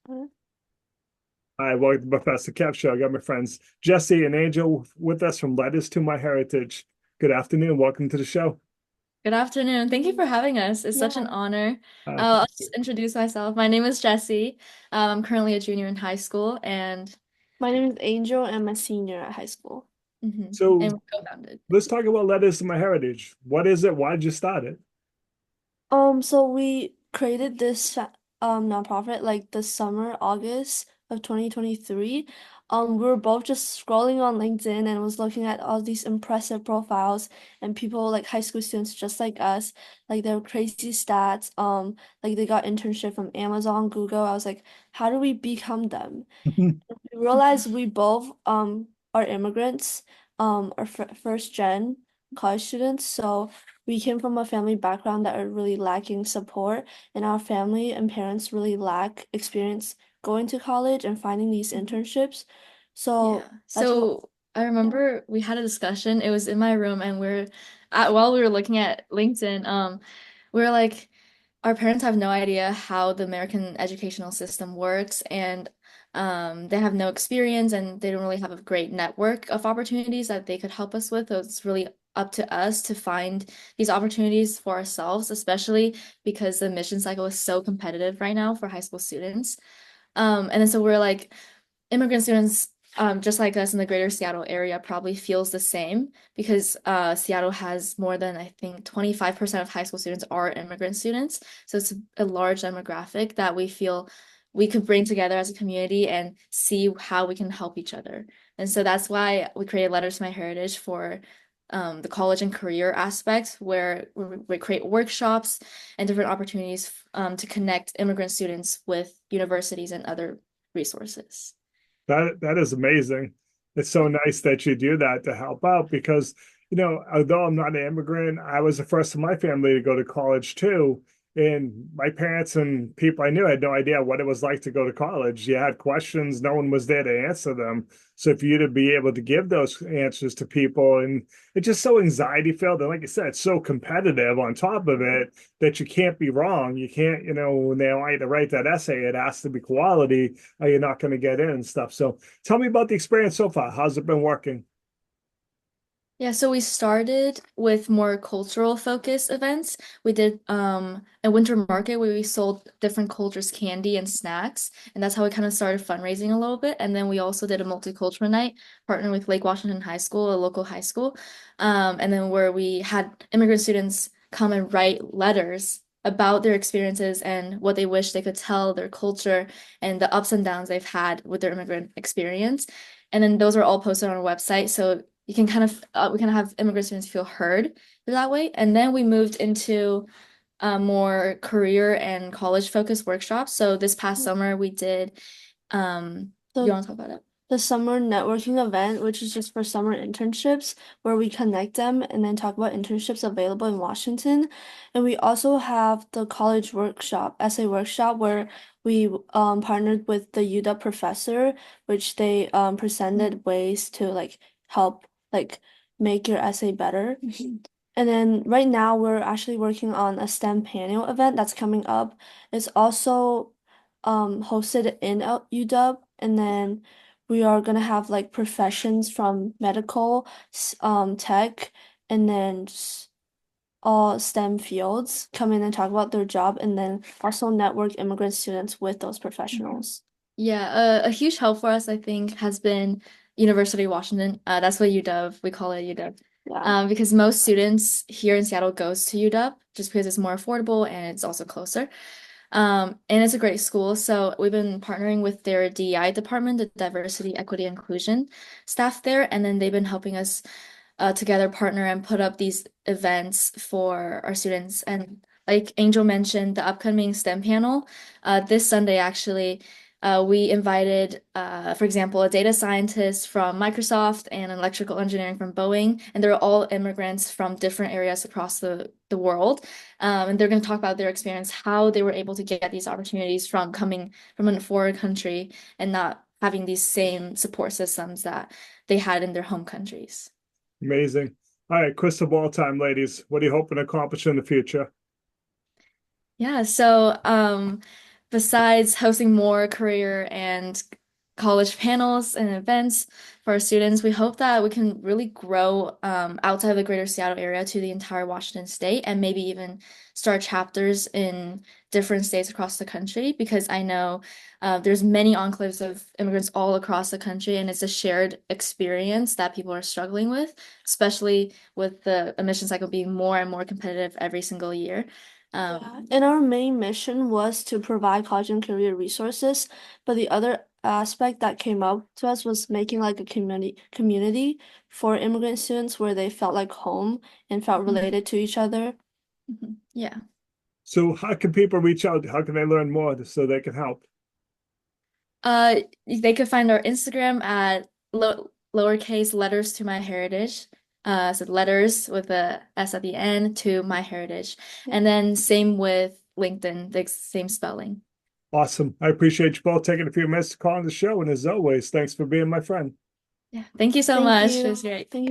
Uh, Hi, welcome to Professor Kev Show. I got my friends Jessie and Angel with us from Letters to My Heritage. Good afternoon. Welcome to the show. Good afternoon. Thank you for having us. It's such an Yeah, honor. I'll Thank you. just introduce myself. My name is Jessie. I'm currently a junior in high school, and my name is Angel. I'm a senior at high school. So and we co-founded. let's talk about Letters to My Heritage. What is it? Why did you start it? So we created this nonprofit like the summer, August of 2023. We were both just scrolling on LinkedIn and was looking at all these impressive profiles and people like high school students just like us, like their crazy stats. Like they got internship from Amazon, Google. I was like, how do we become them? We realized we both are immigrants, are first gen college students, so we came from a family background that are really lacking support, and our family and parents really lack experience going to college and finding these internships. Yeah. So that's what, So I yeah. remember we had a discussion. It was in my room, and while we were looking at LinkedIn, we were like, our parents have no idea how the American educational system works, and they have no experience, and they don't really have a great network of opportunities that they could help us with. So it's really up to us to find these opportunities for ourselves, especially because the admission cycle is so competitive right now for high school students. And then so we're like, immigrant students, just like us in the greater Seattle area, probably feels the same because Seattle has more than, I think, 25% of high school students are immigrant students. So it's a large demographic that we feel we could bring together as a community and see how we can help each other. And so that's why we created Letters to My Heritage for the college and career aspect, where we create workshops and different opportunities to connect immigrant students with universities and other resources. That is amazing. It's so nice that you do that to help out because, although I'm not an immigrant, I was the first in my family to go to college too. And my parents and people I knew had no idea what it was like to go to college. You had questions, no one was there to answer them. So for you to be able to give those answers to people, and it's just so anxiety filled. And like I said, it's so competitive on top of it that you can't be wrong. You can't, when they want you to write that essay, it has to be quality or you're not going to get in and stuff. So tell me about the experience so far. How's it been working? Yeah, so we started with more cultural focused events. We did a winter market where we sold different cultures candy and snacks, and that's how we kind of started fundraising a little bit. And then we also did a multicultural night, partnered with Lake Washington High School, a local high school, and then where we had immigrant students come and write letters about their experiences and what they wish they could tell their culture and the ups and downs they've had with their immigrant experience. And then those are all posted on our website. So you can kind of we kind of have immigrant students feel heard that way. And then we moved into more career and college focused workshops. So this past summer we did you The want to talk about it? the summer networking event, which is just for summer internships, where we connect them and then talk about internships available in Washington. And we also have the college workshop, essay workshop, where we partnered with the UW professor, which they presented ways to like help like make your essay better. And then right now we're actually working on a STEM panel event that's coming up. It's also hosted in UW, and then we are gonna have like professions from medical, tech, and then all STEM fields come in and talk about their job, and then also network immigrant students with those professionals. Yeah, a huge help for us, I think, has been University of Washington. That's what UW, we call it UW. Yeah. Because most students here in Seattle goes to UW just because it's more affordable and it's also closer. And it's a great school. So we've been partnering with their DEI department, the Diversity, Equity, Inclusion staff there, and then they've been helping us together partner and put up these events for our students. And like Angel mentioned, the upcoming STEM panel, this Sunday actually, we invited, for example, a data scientist from Microsoft and an electrical engineering from Boeing, and they're all immigrants from different areas across the world. And they're going to talk about their experience, how they were able to get these opportunities from coming from a foreign country and not having these same support systems that they had in their home countries. Amazing. All right, crystal ball time, ladies. What are you hoping to accomplish in the future? Yeah, so besides hosting more career and college panels and events for our students, we hope that we can really grow outside of the greater Seattle area to the entire Washington state and maybe even start chapters in different states across the country because I know there's many enclaves of immigrants all across the country and it's a shared experience that people are struggling with, especially with the admission cycle being more and more competitive every single year. Yeah, and our main mission was to provide college and career resources, but the other aspect that came up to us was making like a community for immigrant students where they felt like home and felt Mhm, related to each other. yeah. So how can people reach out? How can they learn more so they can help? Uh, they could find our Instagram at lowercase letters to my heritage. So letters with a S at the end to my heritage. Yeah. And then same with LinkedIn, the same spelling. Awesome. I appreciate you both taking a few minutes to call on the show. And as always, thanks for being my friend. Yeah. Thank you so Thank much. It you. was great. Thank you.